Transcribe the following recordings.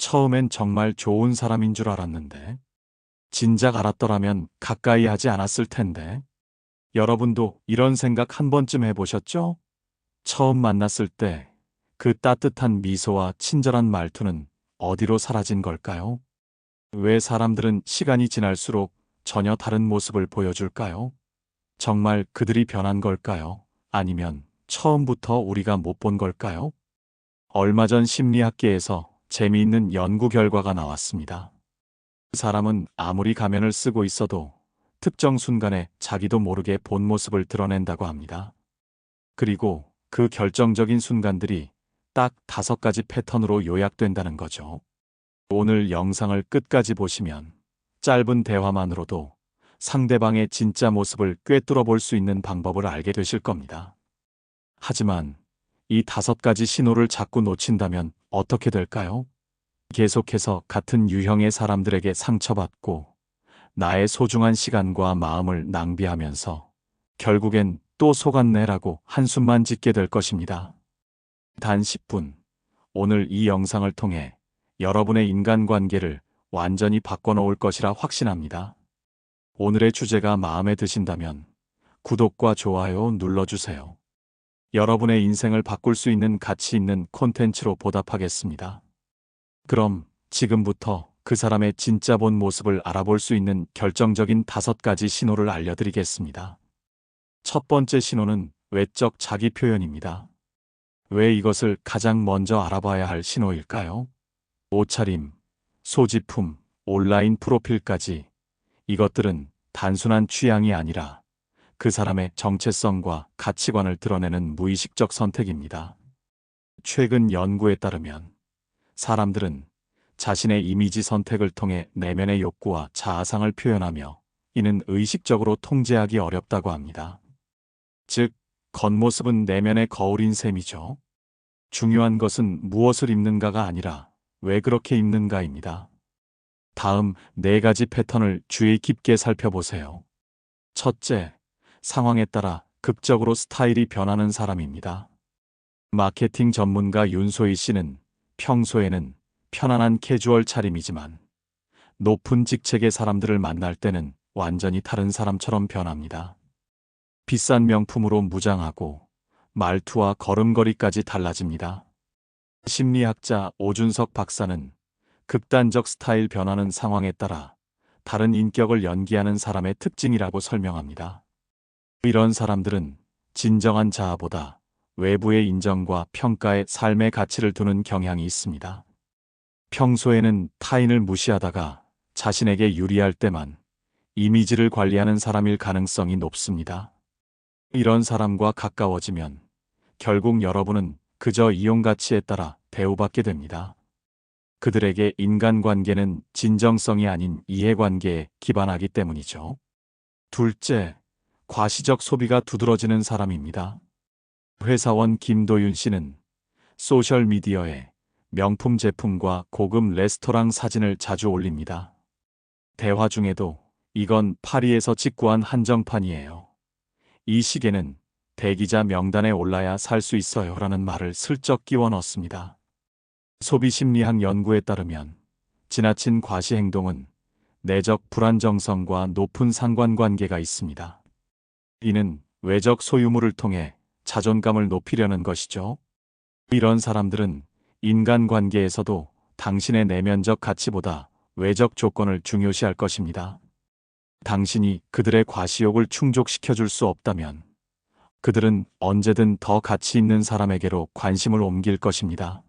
처음엔 정말 좋은 사람인 줄 알았는데, 진작 알았더라면 가까이 하지 않았을 텐데. 여러분도 이런 생각 한 번쯤 해보셨죠? 처음 만났을 때 그 따뜻한 미소와 친절한 말투는 어디로 사라진 걸까요? 왜 사람들은 시간이 지날수록 전혀 다른 모습을 보여줄까요? 정말 그들이 변한 걸까요? 아니면 처음부터 우리가 못 본 걸까요? 얼마 전 심리학계에서 재미있는 연구 결과가 나왔습니다. 사람은 아무리 가면을 쓰고 있어도 특정 순간에 자기도 모르게 본 모습을 드러낸다고 합니다. 그리고 그 결정적인 순간들이 딱 5가지 패턴으로 요약된다는 거죠. 오늘 영상을 끝까지 보시면 짧은 대화만으로도 상대방의 진짜 모습을 꿰뚫어 볼 수 있는 방법을 알게 되실 겁니다. 하지만 이 5가지 신호를 자꾸 놓친다면 어떻게 될까요? 계속해서 같은 유형의 사람들에게 상처받고 나의 소중한 시간과 마음을 낭비하면서 결국엔 또 속았네라고 한숨만 짓게 될 것입니다. 단 10분, 오늘 이 영상을 통해 여러분의 인간관계를 완전히 바꿔놓을 것이라 확신합니다. 오늘의 주제가 마음에 드신다면 구독과 좋아요 눌러주세요. 여러분의 인생을 바꿀 수 있는 가치 있는 콘텐츠로 보답하겠습니다. 그럼 지금부터 그 사람의 진짜 본 모습을 알아볼 수 있는 결정적인 5가지 신호를 알려드리겠습니다. 첫 번째 신호는 외적 자기 표현입니다. 왜 이것을 가장 먼저 알아봐야 할 신호일까요? 옷차림, 소지품, 온라인 프로필까지 이것들은 단순한 취향이 아니라 그 사람의 정체성과 가치관을 드러내는 무의식적 선택입니다. 최근 연구에 따르면 사람들은 자신의 이미지 선택을 통해 내면의 욕구와 자아상을 표현하며 이는 의식적으로 통제하기 어렵다고 합니다. 즉, 겉모습은 내면의 거울인 셈이죠. 중요한 것은 무엇을 입는가가 아니라 왜 그렇게 입는가입니다. 다음 4가지 패턴을 주의 깊게 살펴보세요. 첫째, 상황에 따라 극적으로 스타일이 변하는 사람입니다. 마케팅 전문가 윤소희 씨는 평소에는 편안한 캐주얼 차림이지만 높은 직책의 사람들을 만날 때는 완전히 다른 사람처럼 변합니다. 비싼 명품으로 무장하고 말투와 걸음걸이까지 달라집니다. 심리학자 오준석 박사는 극단적 스타일 변화는 상황에 따라 다른 인격을 연기하는 사람의 특징이라고 설명합니다. 이런 사람들은 진정한 자아보다 외부의 인정과 평가에 삶의 가치를 두는 경향이 있습니다. 평소에는 타인을 무시하다가 자신에게 유리할 때만 이미지를 관리하는 사람일 가능성이 높습니다. 이런 사람과 가까워지면 결국 여러분은 그저 이용 가치에 따라 대우받게 됩니다. 그들에게 인간관계는 진정성이 아닌 이해관계에 기반하기 때문이죠. 둘째, 과시적 소비가 두드러지는 사람입니다. 회사원 김도윤 씨는 소셜미디어에 명품 제품과 고급 레스토랑 사진을 자주 올립니다. 대화 중에도 이건 파리에서 직구한 한정판이에요. 이 시계는 대기자 명단에 올라야 살 수 있어요 라는 말을 슬쩍 끼워 넣습니다. 소비심리학 연구에 따르면 지나친 과시 행동은 내적 불안정성과 높은 상관관계가 있습니다. 이는 외적 소유물을 통해 자존감을 높이려는 것이죠. 이런 사람들은 인간관계에서도 당신의 내면적 가치보다 외적 조건을 중요시할 것입니다. 당신이 그들의 과시욕을 충족시켜 줄 수 없다면 그들은 언제든 더 가치 있는 사람에게로 관심을 옮길 것입니다.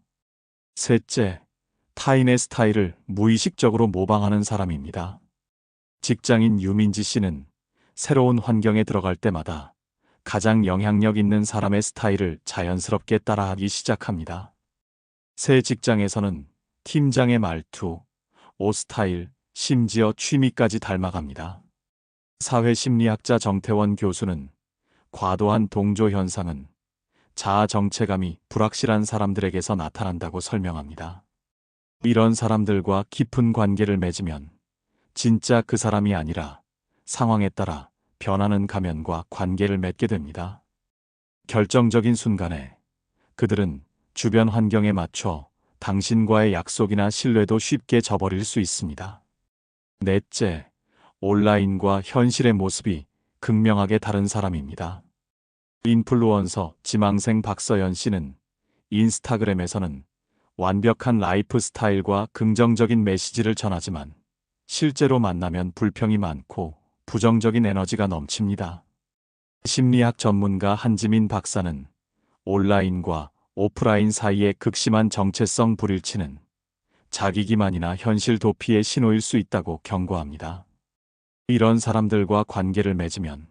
셋째, 타인의 스타일을 무의식적으로 모방하는 사람입니다. 직장인 유민지 씨는 새로운 환경에 들어갈 때마다 가장 영향력 있는 사람의 스타일을 자연스럽게 따라하기 시작합니다. 새 직장에서는 팀장의 말투, 옷 스타일, 심지어 취미까지 닮아갑니다. 사회심리학자 정태원 교수는 과도한 동조 현상은 자아 정체감이 불확실한 사람들에게서 나타난다고 설명합니다. 이런 사람들과 깊은 관계를 맺으면 진짜 그 사람이 아니라 상황에 따라 변하는 가면과 관계를 맺게 됩니다. 결정적인 순간에 그들은 주변 환경에 맞춰 당신과의 약속이나 신뢰도 쉽게 저버릴 수 있습니다. 넷째, 온라인과 현실의 모습이 극명하게 다른 사람입니다. 인플루언서 지망생 박서연 씨는 인스타그램에서는 완벽한 라이프 스타일과 긍정적인 메시지를 전하지만 실제로 만나면 불평이 많고 부정적인 에너지가 넘칩니다. 심리학 전문가 한지민 박사는 온라인과 오프라인 사이의 극심한 정체성 불일치는 자기 기만이나 현실 도피의 신호일 수 있다고 경고합니다. 이런 사람들과 관계를 맺으면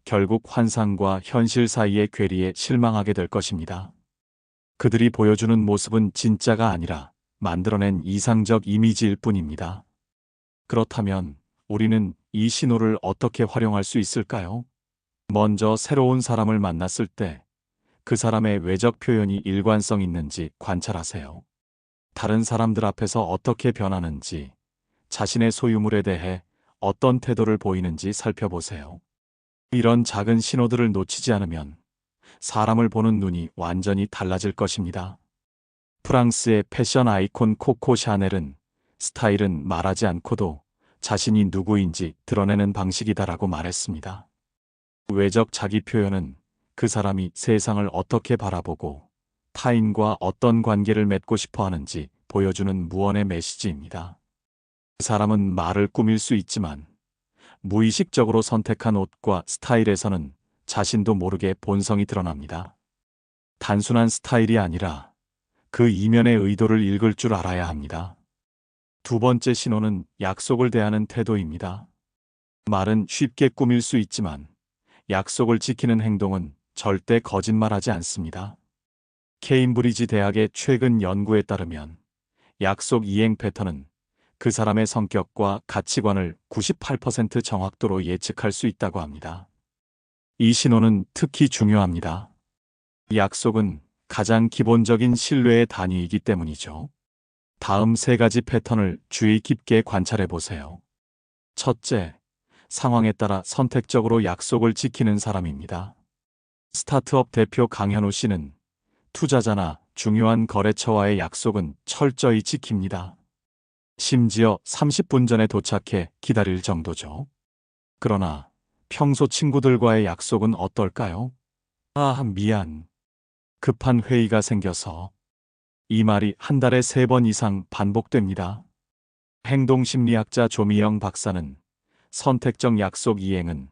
결국 환상과 현실 사이의 괴리에 실망하게 될 것입니다. 그들이 보여주는 모습은 진짜가 아니라 만들어낸 이상적 이미지일 뿐입니다. 그렇다면 우리는 이 신호를 어떻게 활용할 수 있을까요? 먼저 새로운 사람을 만났을 때 그 사람의 외적 표현이 일관성 있는지 관찰하세요. 다른 사람들 앞에서 어떻게 변하는지, 자신의 소유물에 대해 어떤 태도를 보이는지 살펴보세요. 이런 작은 신호들을 놓치지 않으면 사람을 보는 눈이 완전히 달라질 것입니다. 프랑스의 패션 아이콘 코코 샤넬은 스타일은 말하지 않고도 자신이 누구인지 드러내는 방식이다라고 말했습니다. 외적 자기 표현은 그 사람이 세상을 어떻게 바라보고 타인과 어떤 관계를 맺고 싶어 하는지 보여주는 무언의 메시지입니다. 사람은 말을 꾸밀 수 있지만 무의식적으로 선택한 옷과 스타일에서는 자신도 모르게 본성이 드러납니다. 단순한 스타일이 아니라 그 이면의 의도를 읽을 줄 알아야 합니다. 두 번째 신호는 약속을 대하는 태도입니다. 말은 쉽게 꾸밀 수 있지만 약속을 지키는 행동은 절대 거짓말하지 않습니다. 케임브리지 대학의 최근 연구에 따르면 약속 이행 패턴은 그 사람의 성격과 가치관을 98% 정확도로 예측할 수 있다고 합니다. 이 신호는 특히 중요합니다. 약속은 가장 기본적인 신뢰의 단위이기 때문이죠. 다음 세 가지 패턴을 주의 깊게 관찰해 보세요. 첫째, 상황에 따라 선택적으로 약속을 지키는 사람입니다. 스타트업 대표 강현우 씨는 투자자나 중요한 거래처와의 약속은 철저히 지킵니다. 심지어 30분 전에 도착해 기다릴 정도죠. 그러나 평소 친구들과의 약속은 어떨까요? 아, 미안. 급한 회의가 생겨서. 이 말이 한 달에 3번 이상 반복됩니다. 행동심리학자 조미영 박사는 선택적 약속 이행은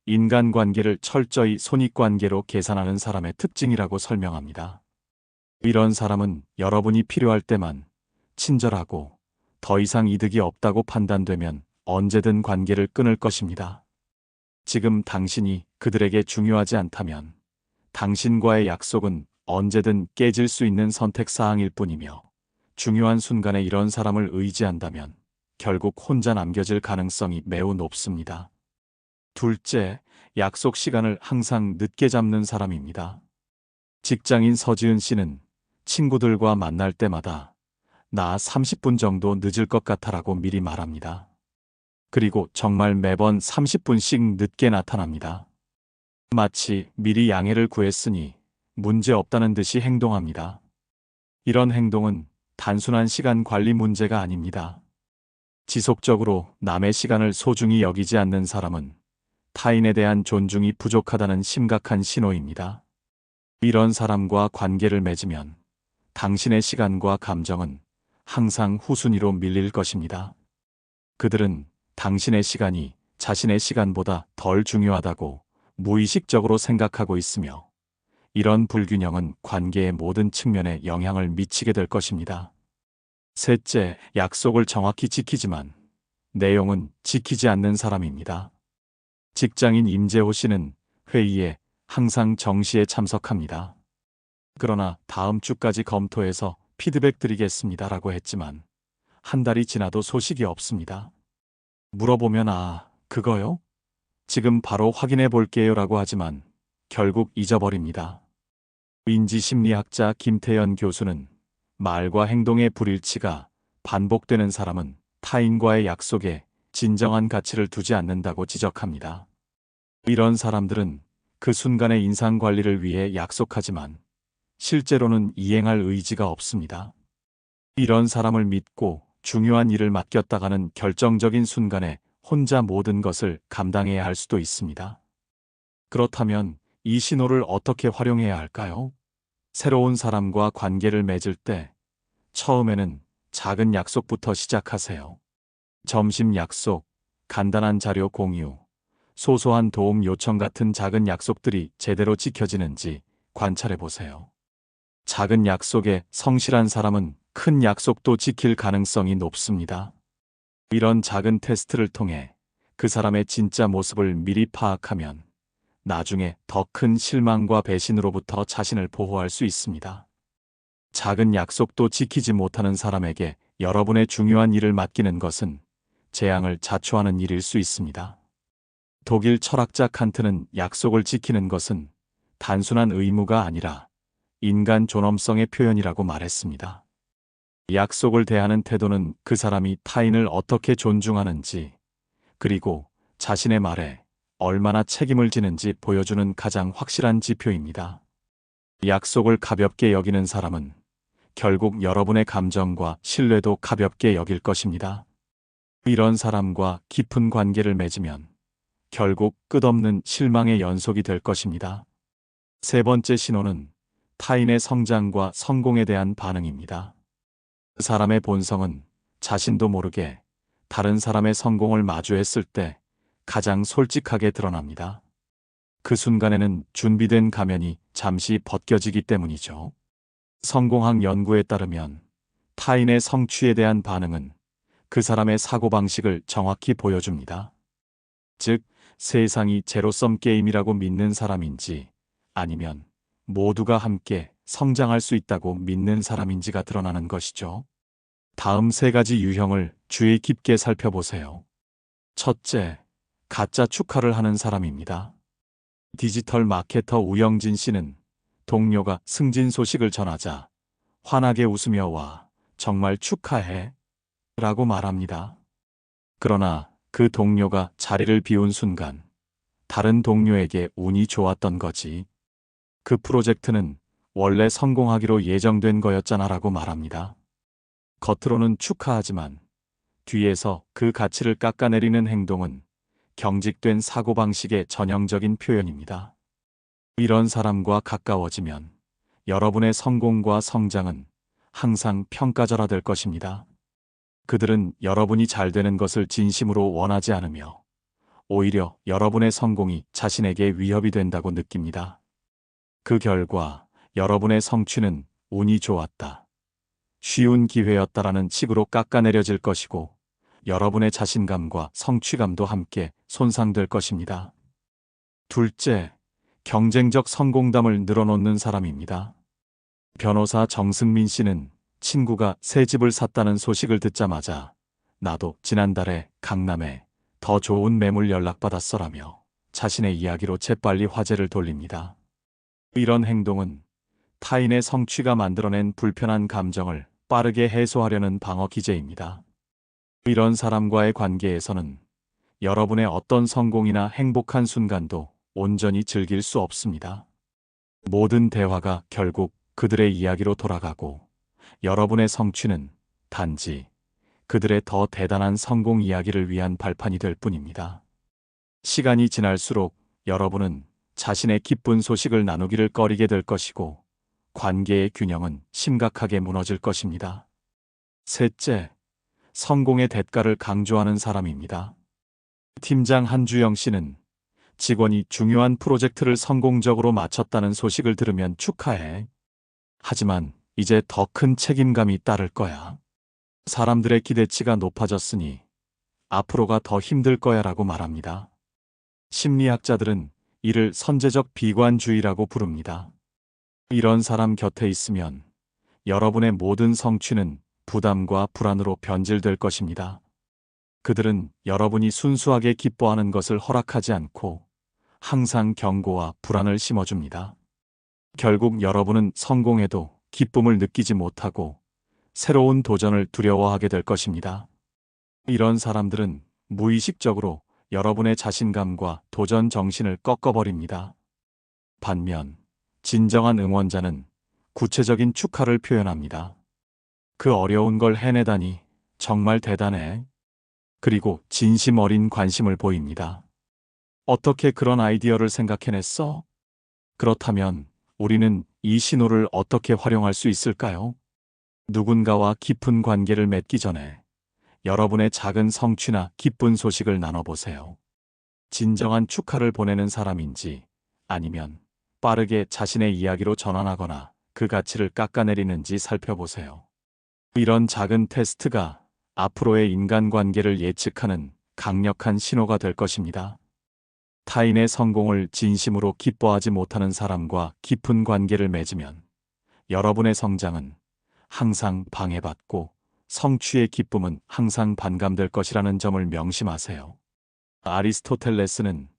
인간관계를 철저히 손익관계로 계산하는 사람의 특징이라고 설명합니다. 이런 사람은 여러분이 필요할 때만 친절하고 더 이상 이득이 없다고 판단되면 언제든 관계를 끊을 것입니다. 지금 당신이 그들에게 중요하지 않다면 당신과의 약속은 언제든 깨질 수 있는 선택사항일 뿐이며 중요한 순간에 이런 사람을 의지한다면 결국 혼자 남겨질 가능성이 매우 높습니다. 둘째, 약속 시간을 항상 늦게 잡는 사람입니다. 직장인 서지은 씨는 친구들과 만날 때마다 나 30분 정도 늦을 것 같아라고 미리 말합니다. 그리고 정말 매번 30분씩 늦게 나타납니다. 마치 미리 양해를 구했으니 문제 없다는 듯이 행동합니다. 이런 행동은 단순한 시간 관리 문제가 아닙니다. 지속적으로 남의 시간을 소중히 여기지 않는 사람은 타인에 대한 존중이 부족하다는 심각한 신호입니다. 이런 사람과 관계를 맺으면 당신의 시간과 감정은 항상 후순위로 밀릴 것입니다. 그들은 당신의 시간이 자신의 시간보다 덜 중요하다고 무의식적으로 생각하고 있으며 이런 불균형은 관계의 모든 측면에 영향을 미치게 될 것입니다. 셋째, 약속을 정확히 지키지만 내용은 지키지 않는 사람입니다. 직장인 임재호 씨는 회의에 항상 정시에 참석합니다. 그러나 다음 주까지 검토해서 피드백 드리겠습니다라고 했지만 한 달이 지나도 소식이 없습니다. 물어보면 그거요? 지금 바로 확인해 볼게요라고 하지만 결국 잊어버립니다. 인지심리학자 김태연 교수는 말과 행동의 불일치가 반복되는 사람은 타인과의 약속에 진정한 가치를 두지 않는다고 지적합니다. 이런 사람들은 그 순간의 인상 관리를 위해 약속하지만 실제로는 이행할 의지가 없습니다. 이런 사람을 믿고 중요한 일을 맡겼다가는 결정적인 순간에 혼자 모든 것을 감당해야 할 수도 있습니다. 그렇다면 이 신호를 어떻게 활용해야 할까요? 새로운 사람과 관계를 맺을 때 처음에는 작은 약속부터 시작하세요. 점심 약속, 간단한 자료 공유, 소소한 도움 요청 같은 작은 약속들이 제대로 지켜지는지 관찰해 보세요. 작은 약속에 성실한 사람은 큰 약속도 지킬 가능성이 높습니다. 이런 작은 테스트를 통해 그 사람의 진짜 모습을 미리 파악하면 나중에 더 큰 실망과 배신으로부터 자신을 보호할 수 있습니다. 작은 약속도 지키지 못하는 사람에게 여러분의 중요한 일을 맡기는 것은 재앙을 자초하는 일일 수 있습니다. 독일 철학자 칸트는 약속을 지키는 것은 단순한 의무가 아니라 인간 존엄성의 표현이라고 말했습니다. 약속을 대하는 태도는 그 사람이 타인을 어떻게 존중하는지, 그리고 자신의 말에 얼마나 책임을 지는지 보여주는 가장 확실한 지표입니다. 약속을 가볍게 여기는 사람은 결국 여러분의 감정과 신뢰도 가볍게 여길 것입니다. 이런 사람과 깊은 관계를 맺으면 결국 끝없는 실망의 연속이 될 것입니다. 세 번째 신호는 타인의 성장과 성공에 대한 반응입니다. 사람의 본성은 자신도 모르게 다른 사람의 성공을 마주했을 때 가장 솔직하게 드러납니다. 그 순간에는 준비된 가면이 잠시 벗겨지기 때문이죠. 성공학 연구에 따르면 타인의 성취에 대한 반응은 그 사람의 사고방식을 정확히 보여줍니다. 즉, 세상이 제로섬 게임이라고 믿는 사람인지 아니면 모두가 함께 성장할 수 있다고 믿는 사람인지가 드러나는 것이죠. 다음 세 가지 유형을 주의 깊게 살펴보세요. 첫째, 가짜 축하를 하는 사람입니다. 디지털 마케터 우영진 씨는 동료가 승진 소식을 전하자 환하게 웃으며 와, 정말 축하해 라고 말합니다. 그러나 그 동료가 자리를 비운 순간 다른 동료에게 운이 좋았던 거지. 그 프로젝트는 원래 성공하기로 예정된 거였잖아 라고 말합니다. 겉으로는 축하하지만 뒤에서 그 가치를 깎아내리는 행동은 경직된 사고방식의 전형적인 표현입니다. 이런 사람과 가까워지면 여러분의 성공과 성장은 항상 평가절하될 것입니다. 그들은 여러분이 잘 되는 것을 진심으로 원하지 않으며 오히려 여러분의 성공이 자신에게 위협이 된다고 느낍니다. 그 결과 여러분의 성취는 운이 좋았다, 쉬운 기회였다라는 식으로 깎아내려질 것이고 여러분의 자신감과 성취감도 함께 손상될 것입니다. 둘째, 경쟁적 성공담을 늘어놓는 사람입니다. 변호사 정승민 씨는 친구가 새 집을 샀다는 소식을 듣자마자 나도 지난달에 강남에 더 좋은 매물 연락받았어라며 자신의 이야기로 재빨리 화제를 돌립니다. 이런 행동은 타인의 성취가 만들어낸 불편한 감정을 빠르게 해소하려는 방어 기제입니다. 이런 사람과의 관계에서는 여러분의 어떤 성공이나 행복한 순간도 온전히 즐길 수 없습니다. 모든 대화가 결국 그들의 이야기로 돌아가고 여러분의 성취는 단지 그들의 더 대단한 성공 이야기를 위한 발판이 될 뿐입니다. 시간이 지날수록 여러분은 자신의 기쁜 소식을 나누기를 꺼리게 될 것이고 관계의 균형은 심각하게 무너질 것입니다. 셋째, 성공의 대가를 강조하는 사람입니다. 팀장 한주영 씨는 직원이 중요한 프로젝트를 성공적으로 마쳤다는 소식을 들으면 축하해. 하지만 이제 더 큰 책임감이 따를 거야. 사람들의 기대치가 높아졌으니 앞으로가 더 힘들 거야 라고 말합니다. 심리학자들은 이를 선제적 비관주의라고 부릅니다. 이런 사람 곁에 있으면 여러분의 모든 성취는 부담과 불안으로 변질될 것입니다. 그들은 여러분이 순수하게 기뻐하는 것을 허락하지 않고 항상 경고와 불안을 심어줍니다. 결국 여러분은 성공해도 기쁨을 느끼지 못하고 새로운 도전을 두려워하게 될 것입니다. 이런 사람들은 무의식적으로 여러분의 자신감과 도전 정신을 꺾어버립니다. 반면 진정한 응원자는 구체적인 축하를 표현합니다. 그 어려운 걸 해내다니 정말 대단해. 그리고 진심 어린 관심을 보입니다. 어떻게 그런 아이디어를 생각해냈어? 그렇다면 우리는 이 신호를 어떻게 활용할 수 있을까요? 누군가와 깊은 관계를 맺기 전에 여러분의 작은 성취나 기쁜 소식을 나눠보세요. 진정한 축하를 보내는 사람인지 아니면 빠르게 자신의 이야기로 전환하거나 그 가치를 깎아내리는지 살펴보세요. 이런 작은 테스트가 앞으로의 인간관계를 예측하는 강력한 신호가 될 것입니다. 타인의 성공을 진심으로 기뻐하지 못하는 사람과 깊은 관계를 맺으면 여러분의 성장은 항상 방해받고 성취의 기쁨은 항상 반감될 것이라는 점을 명심하세요. 아리스토텔레스는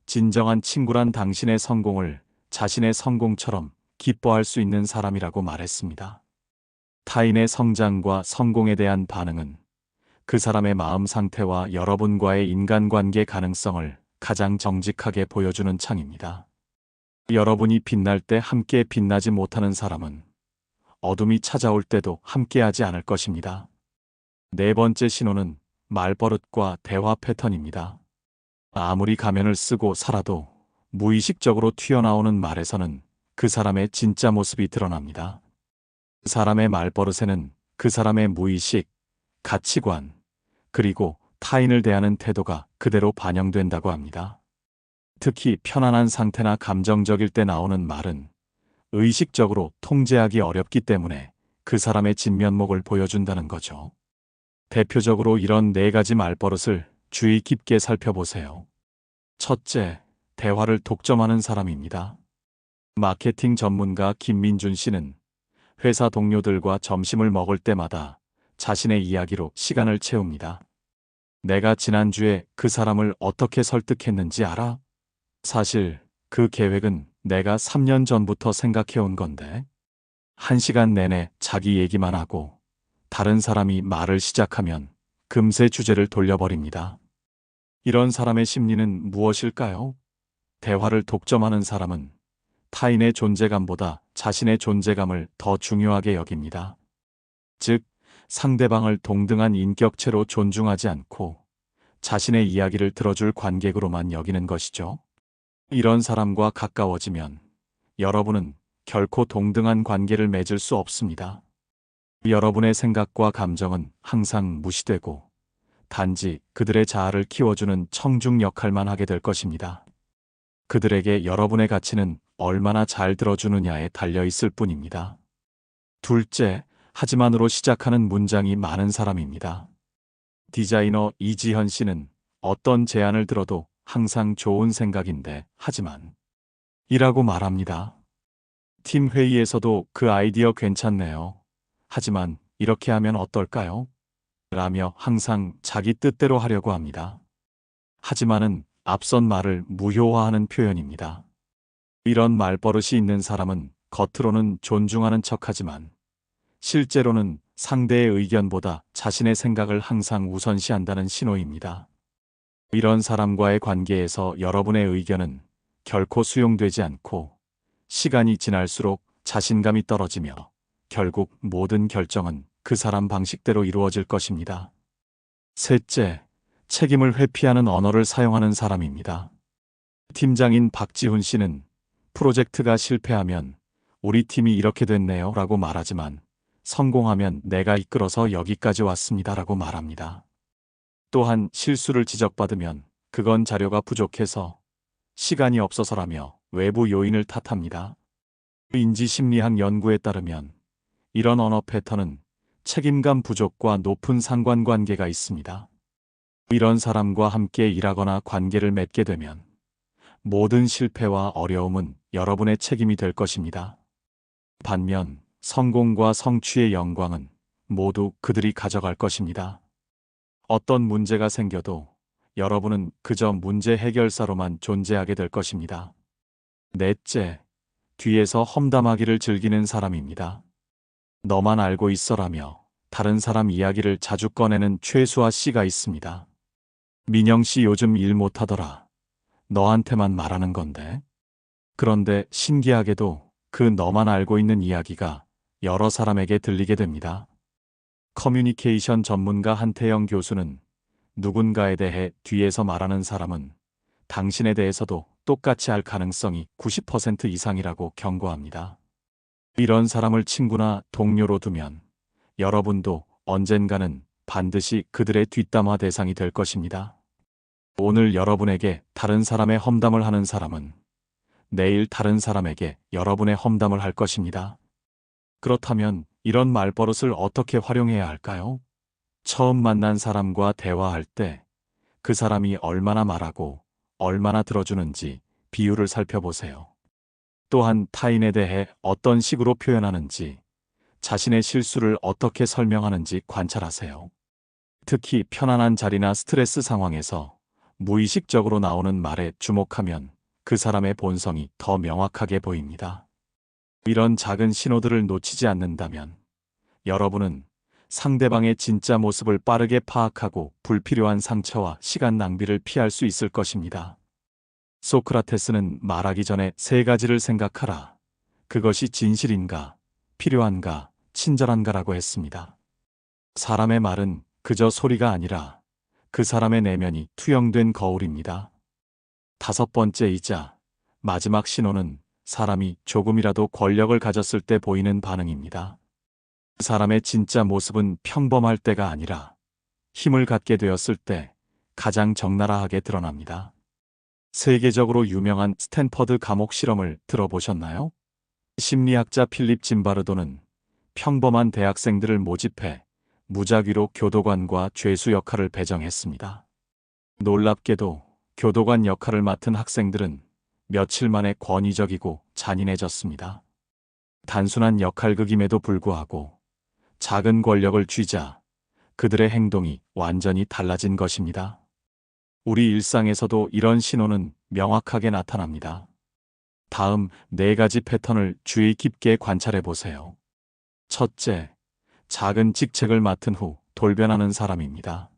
진정한 친구란 당신의 성공을 자신의 성공처럼 기뻐할 수 있는 사람이라고 말했습니다. 타인의 성장과 성공에 대한 반응은 그 사람의 마음 상태와 여러분과의 인간관계 가능성을 가장 정직하게 보여주는 창입니다. 여러분이 빛날 때 함께 빛나지 못하는 사람은 어둠이 찾아올 때도 함께하지 않을 것입니다. 네 번째 신호는 말버릇과 대화 패턴입니다. 아무리 가면을 쓰고 살아도 무의식적으로 튀어나오는 말에서는 그 사람의 진짜 모습이 드러납니다. 사람의 말버릇에는 그 사람의 무의식, 가치관, 그리고 타인을 대하는 태도가 그대로 반영된다고 합니다. 특히 편안한 상태나 감정적일 때 나오는 말은 의식적으로 통제하기 어렵기 때문에 그 사람의 진면목을 보여준다는 거죠. 대표적으로 이런 네 가지 말버릇을 주의 깊게 살펴보세요. 첫째, 대화를 독점하는 사람입니다. 마케팅 전문가 김민준 씨는 회사 동료들과 점심을 먹을 때마다 자신의 이야기로 시간을 채웁니다. 내가 지난주에 그 사람을 어떻게 설득했는지 알아? 사실 그 계획은 내가 3년 전부터 생각해온 건데. 1시간 내내 자기 얘기만 하고 다른 사람이 말을 시작하면 금세 주제를 돌려버립니다. 이런 사람의 심리는 무엇일까요? 대화를 독점하는 사람은 타인의 존재감보다 자신의 존재감을 더 중요하게 여깁니다. 즉, 상대방을 동등한 인격체로 존중하지 않고 자신의 이야기를 들어줄 관객으로만 여기는 것이죠. 이런 사람과 가까워지면 여러분은 결코 동등한 관계를 맺을 수 없습니다. 여러분의 생각과 감정은 항상 무시되고 단지 그들의 자아를 키워주는 청중 역할만 하게 될 것입니다. 그들에게 여러분의 가치는 얼마나 잘 들어주느냐에 달려 있을 뿐입니다. 둘째, 하지만으로 시작하는 문장이 많은 사람입니다. 디자이너 이지현 씨는 어떤 제안을 들어도 항상 좋은 생각인데 하지만 이라고 말합니다. 팀 회의에서도 그 아이디어 괜찮네요. 하지만 이렇게 하면 어떨까요? 라며 항상 자기 뜻대로 하려고 합니다. 하지만은 앞선 말을 무효화하는 표현입니다. 이런 말버릇이 있는 사람은 겉으로는 존중하는 척하지만 실제로는 상대의 의견보다 자신의 생각을 항상 우선시한다는 신호입니다. 이런 사람과의 관계에서 여러분의 의견은 결코 수용되지 않고 시간이 지날수록 자신감이 떨어지며 결국 모든 결정은 그 사람 방식대로 이루어질 것입니다. 셋째, 책임을 회피하는 언어를 사용하는 사람입니다. 팀장인 박지훈 씨는 프로젝트가 실패하면 우리 팀이 이렇게 됐네요 라고 말하지만 성공하면 내가 이끌어서 여기까지 왔습니다 라고 말합니다. 또한 실수를 지적받으면 그건 자료가 부족해서 시간이 없어서라며 외부 요인을 탓합니다. 인지심리학 연구에 따르면 이런 언어 패턴은 책임감 부족과 높은 상관관계가 있습니다. 이런 사람과 함께 일하거나 관계를 맺게 되면 모든 실패와 어려움은 여러분의 책임이 될 것입니다. 반면 성공과 성취의 영광은 모두 그들이 가져갈 것입니다. 어떤 문제가 생겨도 여러분은 그저 문제 해결사로만 존재하게 될 것입니다. 넷째, 뒤에서 험담하기를 즐기는 사람입니다. 너만 알고 있어라며 다른 사람 이야기를 자주 꺼내는 최수아 씨가 있습니다. 민영 씨 요즘 일 못하더라. 너한테만 말하는 건데. 그런데 신기하게도 그 너만 알고 있는 이야기가 여러 사람에게 들리게 됩니다. 커뮤니케이션 전문가 한태영 교수는 누군가에 대해 뒤에서 말하는 사람은 당신에 대해서도 똑같이 할 가능성이 90% 이상이라고 경고합니다. 이런 사람을 친구나 동료로 두면 여러분도 언젠가는 반드시 그들의 뒷담화 대상이 될 것입니다. 오늘 여러분에게 다른 사람의 험담을 하는 사람은 내일 다른 사람에게 여러분의 험담을 할 것입니다. 그렇다면 이런 말버릇을 어떻게 활용해야 할까요? 처음 만난 사람과 대화할 때 그 사람이 얼마나 말하고 얼마나 들어주는지 비율을 살펴보세요. 또한 타인에 대해 어떤 식으로 표현하는지, 자신의 실수를 어떻게 설명하는지 관찰하세요. 특히 편안한 자리나 스트레스 상황에서 무의식적으로 나오는 말에 주목하면 그 사람의 본성이 더 명확하게 보입니다. 이런 작은 신호들을 놓치지 않는다면 여러분은 상대방의 진짜 모습을 빠르게 파악하고 불필요한 상처와 시간 낭비를 피할 수 있을 것입니다. 소크라테스는 말하기 전에 세 가지를 생각하라. 그것이 진실인가, 필요한가, 친절한가라고 했습니다. 사람의 말은 그저 소리가 아니라 그 사람의 내면이 투영된 거울입니다. 다섯 번째이자 마지막 신호는 사람이 조금이라도 권력을 가졌을 때 보이는 반응입니다. 사람의 진짜 모습은 평범할 때가 아니라 힘을 갖게 되었을 때 가장 적나라하게 드러납니다. 세계적으로 유명한 스탠퍼드 감옥 실험을 들어보셨나요? 심리학자 필립 짐바르도는 평범한 대학생들을 모집해 무작위로 교도관과 죄수 역할을 배정했습니다. 놀랍게도 교도관 역할을 맡은 학생들은 며칠 만에 권위적이고 잔인해졌습니다. 단순한 역할극임에도 불구하고 작은 권력을 쥐자 그들의 행동이 완전히 달라진 것입니다. 우리 일상에서도 이런 신호는 명확하게 나타납니다. 다음 네 가지 패턴을 주의 깊게 관찰해 보세요. 첫째, 작은 직책을 맡은 후 돌변하는 사람입니다.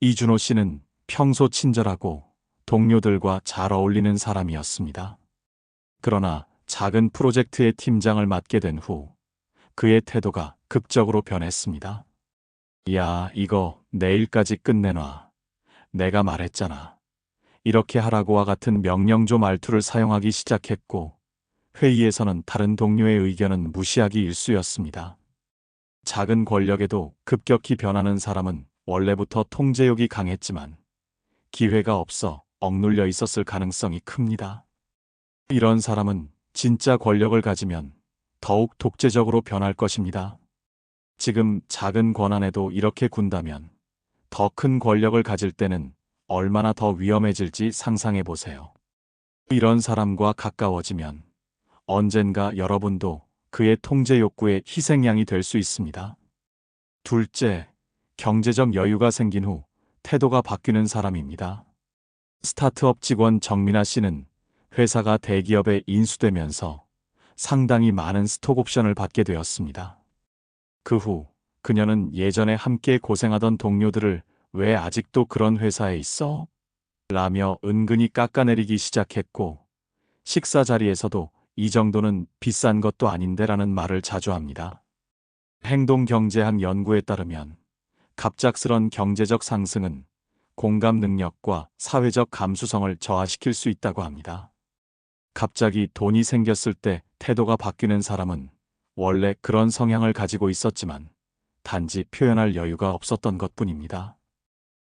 이준호 씨는 평소 친절하고 동료들과 잘 어울리는 사람이었습니다. 그러나 작은 프로젝트의 팀장을 맡게 된 후 그의 태도가 극적으로 변했습니다. 야, 이거 내일까지 끝내놔. 내가 말했잖아. 이렇게 하라고와 같은 명령조 말투를 사용하기 시작했고 회의에서는 다른 동료의 의견은 무시하기 일쑤였습니다. 작은 권력에도 급격히 변하는 사람은 원래부터 통제욕이 강했지만 기회가 없어 억눌려 있었을 가능성이 큽니다. 이런 사람은 진짜 권력을 가지면 더욱 독재적으로 변할 것입니다. 지금 작은 권한에도 이렇게 군다면 더 큰 권력을 가질 때는 얼마나 더 위험해질지 상상해 보세요. 이런 사람과 가까워지면 언젠가 여러분도 그의 통제 욕구의 희생양이 될 수 있습니다. 둘째, 경제적 여유가 생긴 후 태도가 바뀌는 사람입니다. 스타트업 직원 정민아 씨는 회사가 대기업에 인수되면서 상당히 많은 스톡 옵션을 받게 되었습니다. 그 후 그녀는 예전에 함께 고생하던 동료들을 왜 아직도 그런 회사에 있어? 라며 은근히 깎아내리기 시작했고 식사 자리에서도 이 정도는 비싼 것도 아닌데라는 말을 자주 합니다. 행동경제학 연구에 따르면 갑작스런 경제적 상승은 공감 능력과 사회적 감수성을 저하시킬 수 있다고 합니다. 갑자기 돈이 생겼을 때 태도가 바뀌는 사람은 원래 그런 성향을 가지고 있었지만 단지 표현할 여유가 없었던 것뿐입니다.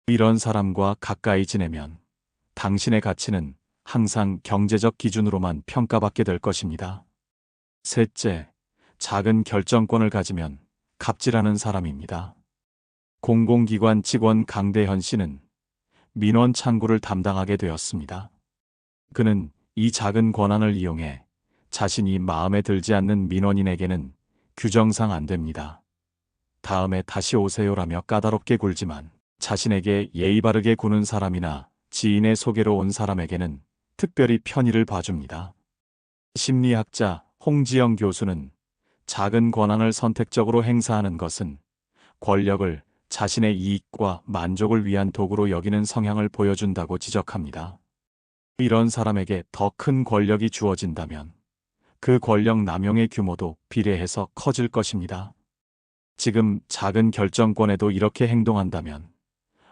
이런 사람과 가까이 지내면 당신의 가치는 항상 경제적 기준으로만 평가받게 될 것입니다. 셋째, 작은 결정권을 가지면 갑질하는 사람입니다. 공공기관 직원 강대현 씨는 민원 창구를 담당하게 되었습니다. 그는 이 작은 권한을 이용해 자신이 마음에 들지 않는 민원인에게는 규정상 안 됩니다. 다음에 다시 오세요라며 까다롭게 굴지만 자신에게 예의 바르게 구는 사람이나 지인의 소개로 온 사람에게는 특별히 편의를 봐줍니다. 심리학자 홍지영 교수는 작은 권한을 선택적으로 행사하는 것은 권력을 자신의 이익과 만족을 위한 도구로 여기는 성향을 보여준다고 지적합니다. 이런 사람에게 더 큰 권력이 주어진다면 그 권력 남용의 규모도 비례해서 커질 것입니다. 지금 작은 결정권에도 이렇게 행동한다면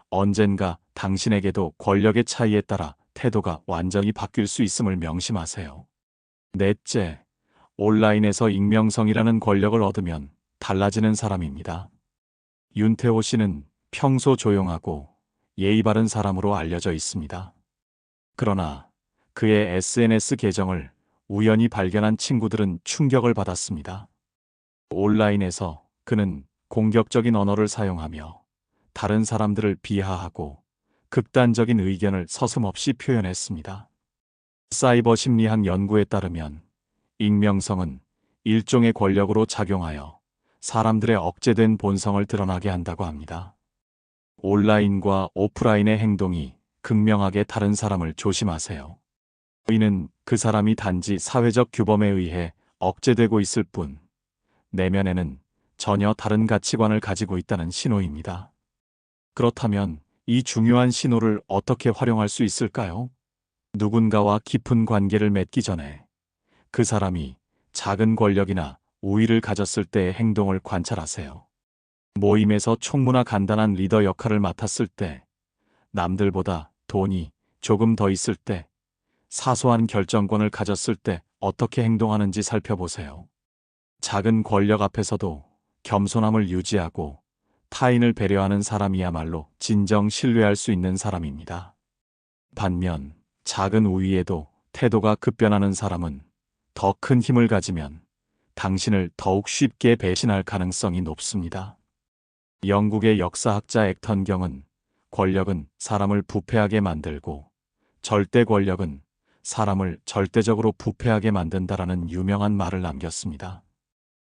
언젠가 당신에게도 권력의 차이에 따라 태도가 완전히 바뀔 수 있음을 명심하세요. 넷째, 온라인에서 익명성이라는 권력을 얻으면 달라지는 사람입니다. 윤태호 씨는 평소 조용하고 예의 바른 사람으로 알려져 있습니다. 그러나 그의 SNS 계정을 우연히 발견한 친구들은 충격을 받았습니다. 온라인에서 그는 공격적인 언어를 사용하며 다른 사람들을 비하하고 극단적인 의견을 서슴없이 표현했습니다. 사이버 심리학 연구에 따르면 익명성은 일종의 권력으로 작용하여 사람들의 억제된 본성을 드러나게 한다고 합니다. 온라인과 오프라인의 행동이 극명하게 다른 사람을 조심하세요. 이는 그 사람이 단지 사회적 규범에 의해 억제되고 있을 뿐, 내면에는 전혀 다른 가치관을 가지고 있다는 신호입니다. 그렇다면 이 중요한 신호를 어떻게 활용할 수 있을까요? 누군가와 깊은 관계를 맺기 전에 그 사람이 작은 권력이나 우위를 가졌을 때의 행동을 관찰하세요. 모임에서 총무나 간단한 리더 역할을 맡았을 때, 남들보다 돈이 조금 더 있을 때, 사소한 결정권을 가졌을 때 어떻게 행동하는지 살펴보세요. 작은 권력 앞에서도 겸손함을 유지하고 타인을 배려하는 사람이야말로 진정 신뢰할 수 있는 사람입니다. 반면 작은 우위에도 태도가 급변하는 사람은 더 큰 힘을 가지면 당신을 더욱 쉽게 배신할 가능성이 높습니다. 영국의 역사학자 액턴 경은 권력은 사람을 부패하게 만들고 절대 권력은 사람을 절대적으로 부패하게 만든다라는 유명한 말을 남겼습니다.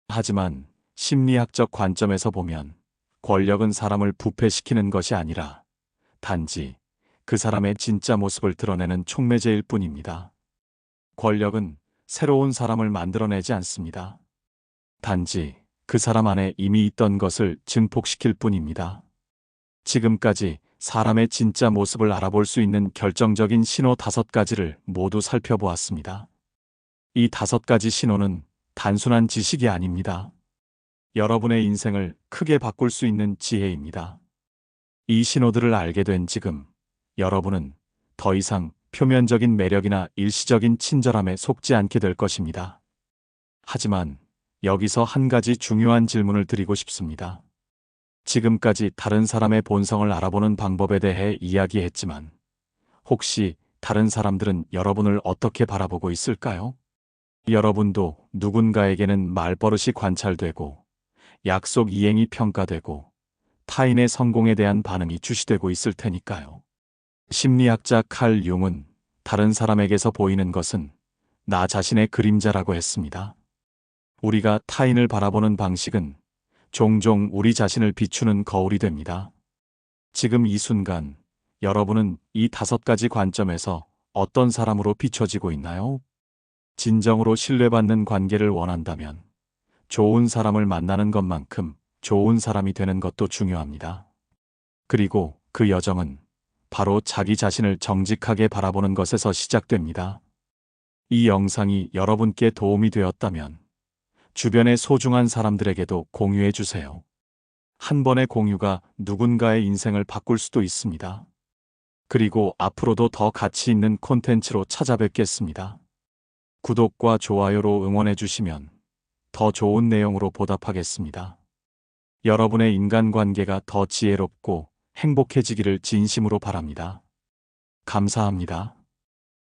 하지만 심리학적 관점에서 보면 권력은 사람을 부패시키는 것이 아니라 단지 그 사람의 진짜 모습을 드러내는 촉매제일 뿐입니다. 권력은 새로운 사람을 만들어내지 않습니다. 단지 그 사람 안에 이미 있던 것을 증폭시킬 뿐입니다. 지금까지 사람의 진짜 모습을 알아볼 수 있는 결정적인 신호 5가지를 모두 살펴보았습니다. 이 5가지 신호는 단순한 지식이 아닙니다. 여러분의 인생을 크게 바꿀 수 있는 지혜입니다. 이 신호들을 알게 된 지금, 여러분은 더 이상 표면적인 매력이나 일시적인 친절함에 속지 않게 될 것입니다. 하지만 여기서 한 가지 중요한 질문을 드리고 싶습니다. 지금까지 다른 사람의 본성을 알아보는 방법에 대해 이야기했지만, 혹시 다른 사람들은 여러분을 어떻게 바라보고 있을까요? 여러분도 누군가에게는 말버릇이 관찰되고, 약속 이행이 평가되고, 타인의 성공에 대한 반응이 주시되고 있을 테니까요. 심리학자 칼 융은 다른 사람에게서 보이는 것은 나 자신의 그림자라고 했습니다. 우리가 타인을 바라보는 방식은 종종 우리 자신을 비추는 거울이 됩니다. 지금 이 순간 여러분은 이 5가지 관점에서 어떤 사람으로 비춰지고 있나요? 진정으로 신뢰받는 관계를 원한다면 좋은 사람을 만나는 것만큼 좋은 사람이 되는 것도 중요합니다. 그리고 그 여정은 바로 자기 자신을 정직하게 바라보는 것에서 시작됩니다. 이 영상이 여러분께 도움이 되었다면 주변의 소중한 사람들에게도 공유해 주세요. 한 번의 공유가 누군가의 인생을 바꿀 수도 있습니다. 그리고 앞으로도 더 가치 있는 콘텐츠로 찾아뵙겠습니다. 구독과 좋아요로 응원해 주시면 더 좋은 내용으로 보답하겠습니다. 여러분의 인간관계가 더 지혜롭고 행복해지기를 진심으로 바랍니다. 감사합니다.